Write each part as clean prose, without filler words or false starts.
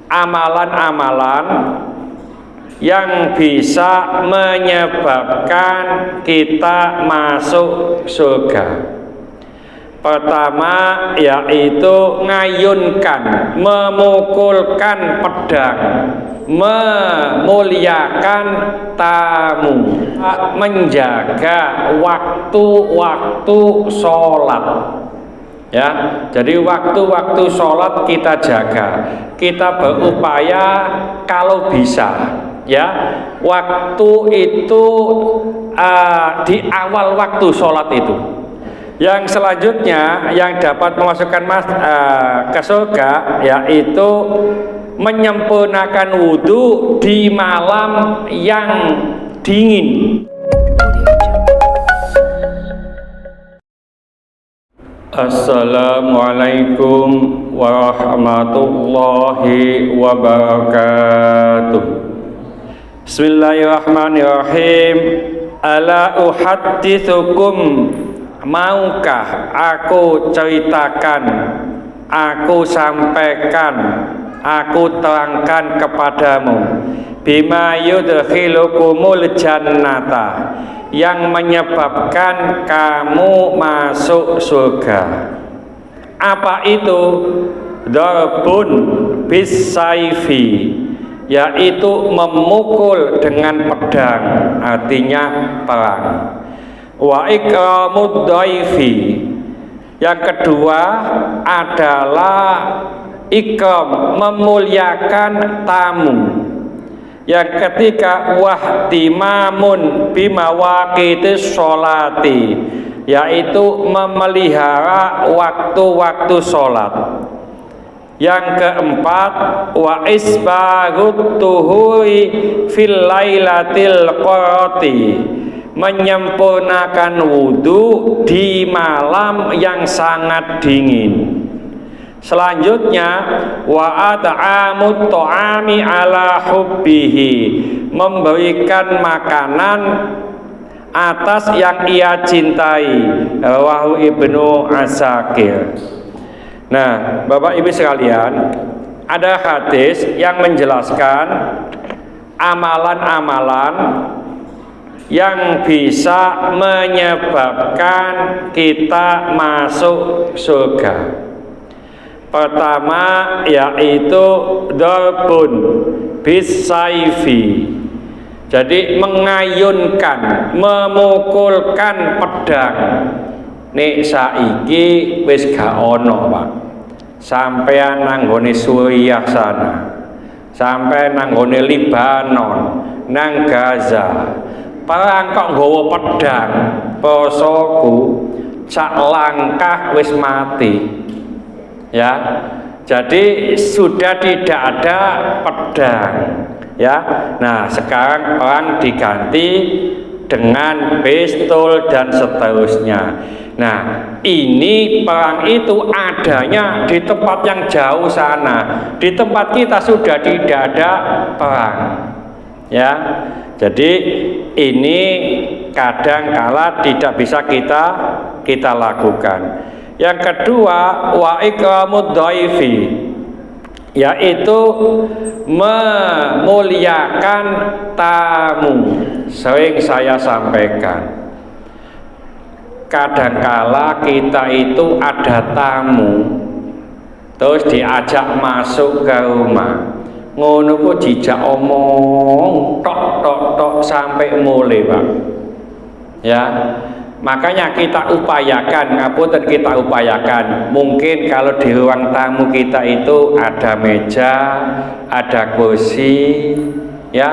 amalan-amalan yang bisa menyebabkan kita masuk surga. Pertama yaitu ngayunkan, memukulkan pedang, memuliakan tamu, menjaga waktu-waktu sholat. Ya, jadi waktu-waktu sholat kita jaga, kita berupaya kalau bisa. Ya, waktu itu di awal waktu sholat itu. Yang selanjutnya yang dapat memasukkan ke surga yaitu menyempurnakan wudhu di malam yang dingin. Assalamualaikum warahmatullahi wabarakatuh. Bismillahirrahmanirrahim. Ala uhaddithukum, maukah aku ceritakan, aku sampaikan, aku terangkan kepadamu bima yudkhilukumul jannata, yang menyebabkan kamu masuk surga. Apa itu? Darbun bisayfi, yaitu memukul dengan pedang, artinya perang. Wa ikramud dhaifi, yang kedua adalah ikram, memuliakan tamu. Yang ketiga wahtimamun bimawaqitis sholati, yaitu memelihara waktu-waktu sholat. Yang keempat wa isbarut tuhuri fil lailatil qurati, menyempurnakan wudhu di malam yang sangat dingin. Selanjutnya wa at'amut ta'ami ala hubbihi, memberikan makanan atas yang ia cintai. Rawahu Ibnu Asakir. Nah, Bapak Ibu sekalian, ada hadis yang menjelaskan amalan-amalan yang bisa menyebabkan kita masuk surga. Pertama yaitu darbun bisayfi, jadi mengayunkan, memukulkan pedang. Nek saiki wis gak ono, Pak. Sampeyan nang nggone Suriah sana, sampai nang nggone Libanon, nang Gaza, perang kok nggawa pedang, posoku sak langkah wis mati. Ya, jadi sudah tidak ada pedang. Ya, nah sekarang perang diganti dengan pistol dan seterusnya. Nah, ini perang itu adanya di tempat yang jauh sana. Di tempat kita sudah tidak ada perang. Ya, jadi ini kadang kala tidak bisa kita lakukan. Yang kedua wa ikramud dhaifi, yaitu memuliakan tamu. Sering saya sampaikan, kadangkala kita itu ada tamu terus diajak masuk ke rumah, ngono ku dijak omong tok sampai mulai, Pak. Ya, makanya kita upayakan, ngapunten, kita upayakan, mungkin kalau di ruang tamu kita itu ada meja, ada kursi, ya,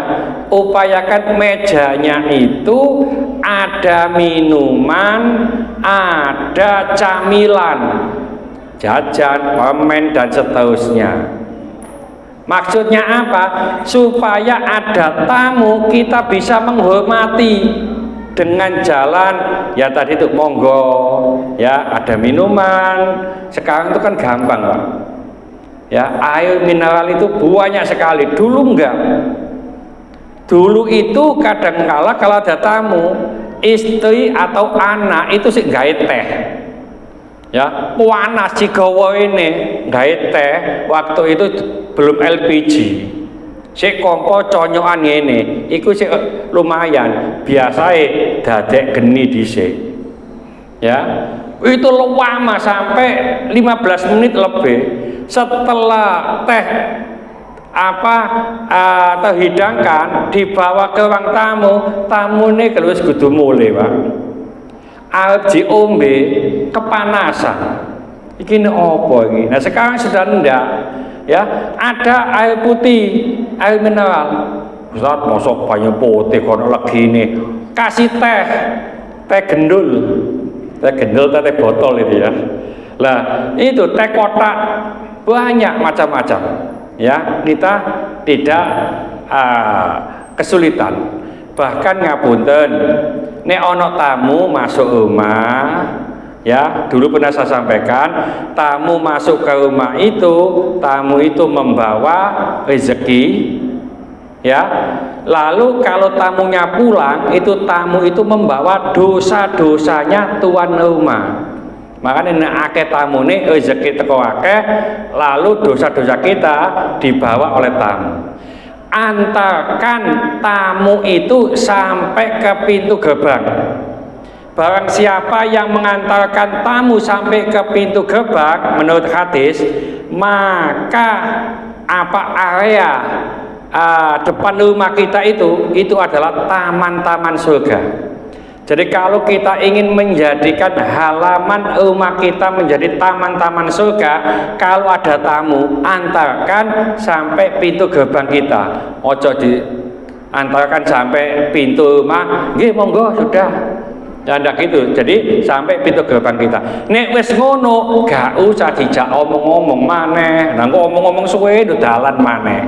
upayakan mejanya itu ada minuman, ada camilan, jajan, permen dan seterusnya. Maksudnya apa? Supaya ada tamu kita bisa menghormati dengan jalan, ya tadi itu monggo, ya ada minuman. Sekarang itu kan gampang, Pak. Ya, air mineral itu banyak sekali. Dulu enggak. Dulu itu kadang-kala kalau ada tamu, istri atau anak itu sih gawe teh. Ya, panas cigawa ini gawe teh waktu itu belum LPG. Sik kompor conyokan ngene, iku sik lumayan, biasae dadek geni dhisik. Ya, itu lama sampai 15 menit lebih setelah teh terhidangkan dibawa ke ruang tamu, tamune kalau wis kudu mulai, Pak. Arep diombe kepanasan. Iki apa iki? Nah, sekarang sudah ndak. Ya, ada air putih, air mineral. Ustaz, mosok banyu putih kono legine. Kasih teh gendul. Teh gendul teh botol itu ya. Lah, itu teh kotak banyak macam-macam. Ya, kita tidak kesulitan. Bahkan ngapunten, nek ono tamu masuk rumah, ya dulu pernah saya sampaikan, tamu masuk ke rumah itu, tamu itu membawa rezeki, ya. Lalu kalau tamunya pulang, itu tamu itu membawa dosa-dosanya tuan rumah. Makanya nek akeh tamune rezeki teko akeh, lalu dosa-dosa kita dibawa oleh tamu. Antarkan tamu itu sampai ke pintu gerbang. Barang siapa yang mengantarkan tamu sampai ke pintu gerbang menurut hadis, maka area depan rumah kita itu adalah taman-taman surga. Jadi kalau kita ingin menjadikan halaman rumah kita menjadi taman-taman surga, kalau ada tamu, antarkan sampai pintu gerbang kita. Ojo diantarkan sampai pintu rumah, nggih monggo sudah. Ya ndak gitu. Jadi sampai pintu gerbang kita. Nek wis ngono, gak usah dijak omong-omong maneh. Nah, kok omong-omong suwe dalan maneh.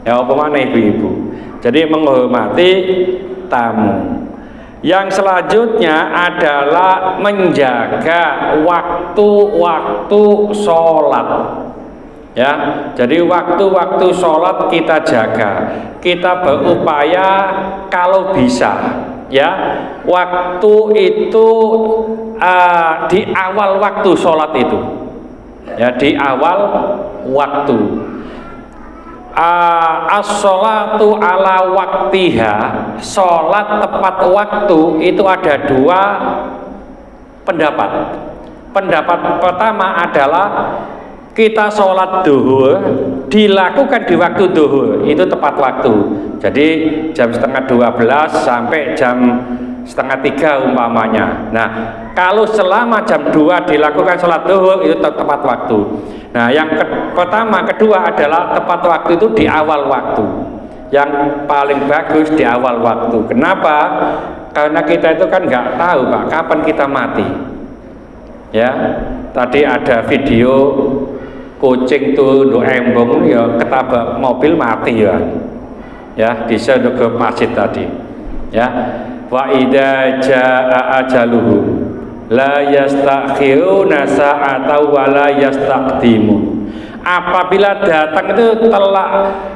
Ya apa maneh ibu-ibu. Jadi menghormati tamu. Yang selanjutnya adalah menjaga waktu-waktu sholat. Ya, jadi waktu-waktu sholat kita jaga. Kita berupaya kalau bisa, ya, waktu itu di awal waktu sholat itu, ya, di awal waktu. As-sholatu ala waktiha, sholat tepat waktu itu ada dua pendapat. Pendapat pertama adalah kita sholat duhur dilakukan di waktu duhur itu tepat waktu. Jadi jam setengah 12 sampai jam setengah 3 umpamanya. Nah, kalau selama jam 2 dilakukan sholat duhur itu tepat waktu. Nah, yang pertama, kedua adalah tepat waktu itu di awal waktu. Yang paling bagus di awal waktu. Kenapa? Karena kita itu kan nggak tahu, Pak, kapan kita mati. Ya, tadi ada video kucing tuh do embong ya ketabrak mobil mati ya. Ya, di grup masjid tadi. Ya, wa idza jaa ajaluhum la yastakhiruna sa'atan wa la yastaqdimun. Apabila datang itu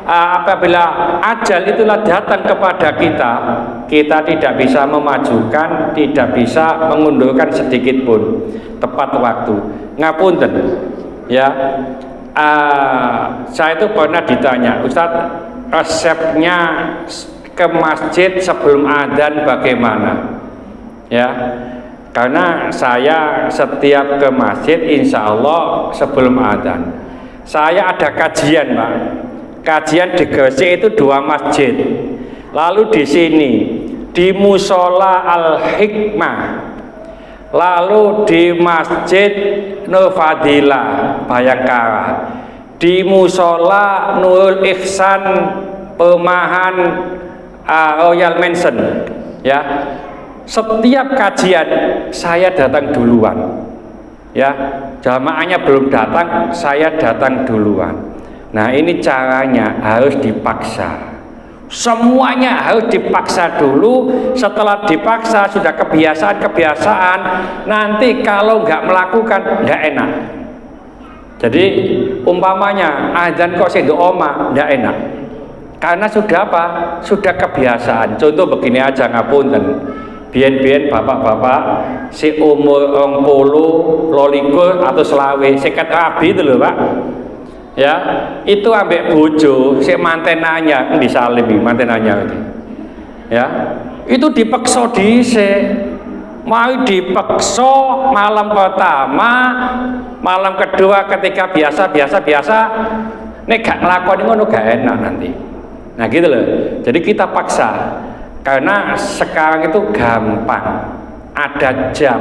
apabila ajal itulah datang kepada kita, kita tidak bisa memajukan, tidak bisa mengundurkan sedikit pun. Tepat waktu. Ngapunten, ya. Saya itu pernah ditanya, Ustadz, resepnya ke masjid sebelum adzan bagaimana? Ya. Karena saya setiap ke masjid insya Allah sebelum adzan. Saya ada kajian, Pak. Kajian di Gresik itu 2 masjid. Lalu di sini di Musola Al-Hikmah. Lalu di Masjid Nur Fadilah Bayangkara. Di Musola Nurul Ihsan Perumahan Royal Mansion. Ya. Setiap kajian saya datang duluan. Ya, jamaahnya belum datang, saya datang duluan. Nah, ini caranya harus dipaksa. Semuanya harus dipaksa dulu. Setelah dipaksa sudah kebiasaan, nanti kalau nggak melakukan nggak enak. Jadi umpamanya adzan kok sing oma nggak enak. Karena sudah apa? Sudah kebiasaan. Contoh begini aja, ngapunten. Biyen-biyen bapak-bapak si umur 20, 22 atau selawe sikat abi itu lho Pak. Ya, itu ambek bojo si mantenanya disalimi mantenanya itu. Ya, itu dipaksa dhisik. Mau dipaksa malam pertama, malam kedua ketika biasa nek gak nglakoni ngono gak enak nanti. Nah gitu loh. Jadi kita paksa. Karena sekarang itu gampang, ada jam,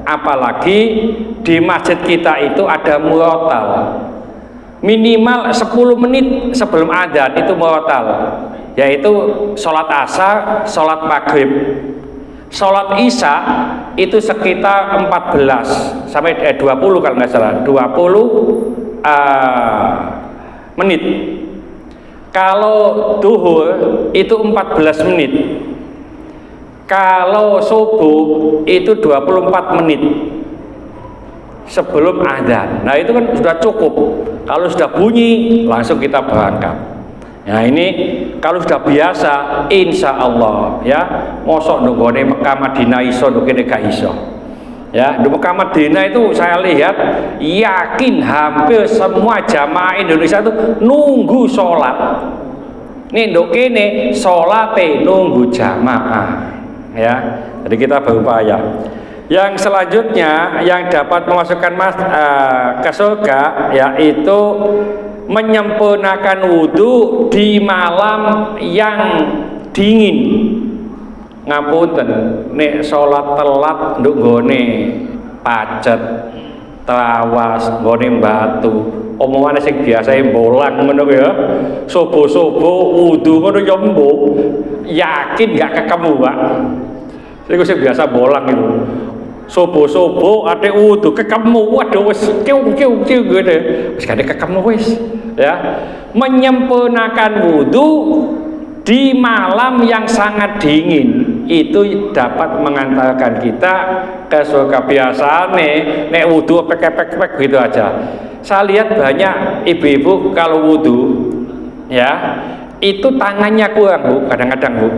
apalagi di masjid kita itu ada murotal, minimal 10 menit sebelum adzan itu murotal, yaitu sholat asar, sholat maghrib, sholat isya itu sekitar 14 sampai 20 kalau nggak salah, 20 menit. Kalau duhur itu 14 menit. Kalau subuh itu 24 menit sebelum adzan. Nah itu kan sudah cukup. Kalau sudah bunyi langsung kita berangkat. Nah ini kalau sudah biasa, insya Allah ya, mosok nunggone Mekah Madinah iso nunggone gak iso. Ya, di Mekah Madinah itu saya lihat yakin hampir semua jamaah Indonesia itu nunggu sholat. Nih nduk kene sholate nunggu jamaah. Ya, jadi kita berupaya. Yang selanjutnya yang dapat memasukkan ke surga yaitu menyempurnakan wudhu di malam yang dingin. Ngapunten nek sholat telat nduk nggone pacet trawas nggone batu omongane sing biasa bolang ngono ya subuh-subuh wudu ngono ya mbok yakin gak ketemu Pak. Iku sing biasa bolang itu subuh-subuh ate wudu ketemu waduh wis kiu ngene wis gak ketemu wis ya. Menyempurnakan wudu di malam yang sangat dingin itu dapat mengantarkan kita ke surga. Biasa nek wudu pek gitu aja. Saya lihat banyak ibu-ibu kalau wudu ya itu tangannya kurang Bu, kadang-kadang Bu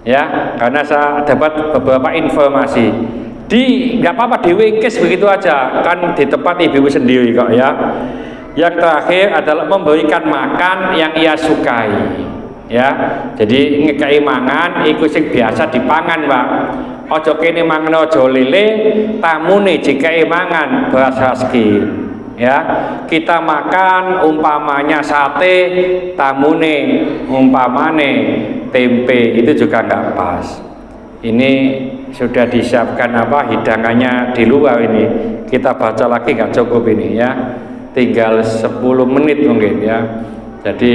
ya, karena saya dapat beberapa informasi nggak apa-apa diwingkis begitu aja kan di tempat ibu-ibu sendiri kok ya. Yang terakhir adalah memberikan makan yang ia sukai ya, jadi ngekei mangan iku sing biasa dipangan Pak. Ojo kene mangan ojo lele, tamune dikai mangan beras haski ya. Kita makan umpamanya sate, tamune umpamane tempe, itu juga nggak pas. Ini sudah disiapkan hidangannya di luar ini. Kita baca lagi nggak cukup ini ya. Tinggal 10 menit mungkin ya. Jadi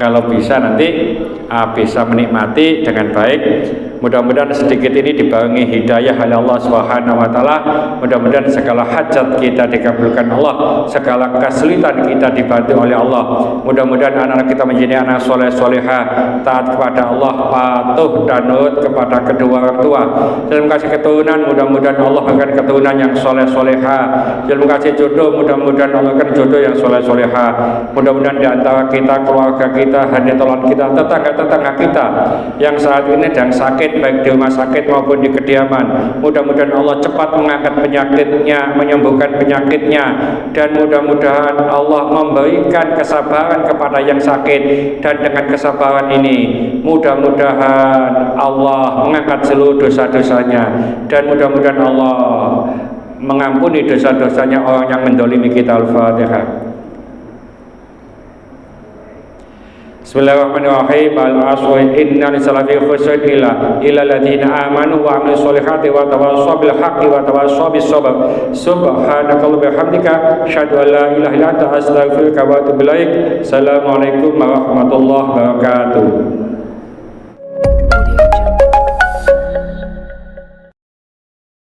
kalau bisa nanti bisa menikmati dengan baik. Mudah-mudahan sedikit ini dibarengi hidayah oleh Allah Subhanahu wa taala. Mudah-mudahan segala hajat kita dikabulkan Allah, segala kesulitan kita dibantu oleh Allah. Mudah-mudahan anak-anak kita menjadi anak soleh solehah, taat kepada Allah, patuh dan nurut kepada kedua orang tua. Dalam kasih keturunan, mudah-mudahan Allah akan keturunan yang soleh solehah. Dalam kasih jodoh, mudah-mudahan Allah akan jodoh yang soleh solehah. Mudah-mudahan di antara kita, keluarga kita, haditolan kita, tetangga-tetangga kita yang saat ini sedang sakit baik di rumah sakit maupun di kediaman, mudah-mudahan Allah cepat mengangkat penyakitnya, menyembuhkan penyakitnya, dan mudah-mudahan Allah memberikan kesabaran kepada yang sakit, dan dengan kesabaran ini mudah-mudahan Allah mengangkat seluruh dosa-dosanya, dan mudah-mudahan Allah mengampuni dosa-dosanya orang yang mendolimi kita. Al-Fatihah. Bismillahirrahmanirrahim. Al-asri inna lisalati khusyn illa alladziina aamanu wa 'amilus solihati wa tawassaw bil haqqi wa tawassaw bis sabr. Subhanakallahumma wa bihamdika asyhadu an la ilaha illa anta astaghfiruka wa atubu ilaik. Assalamualaikum warahmatullahi wabarakatuh.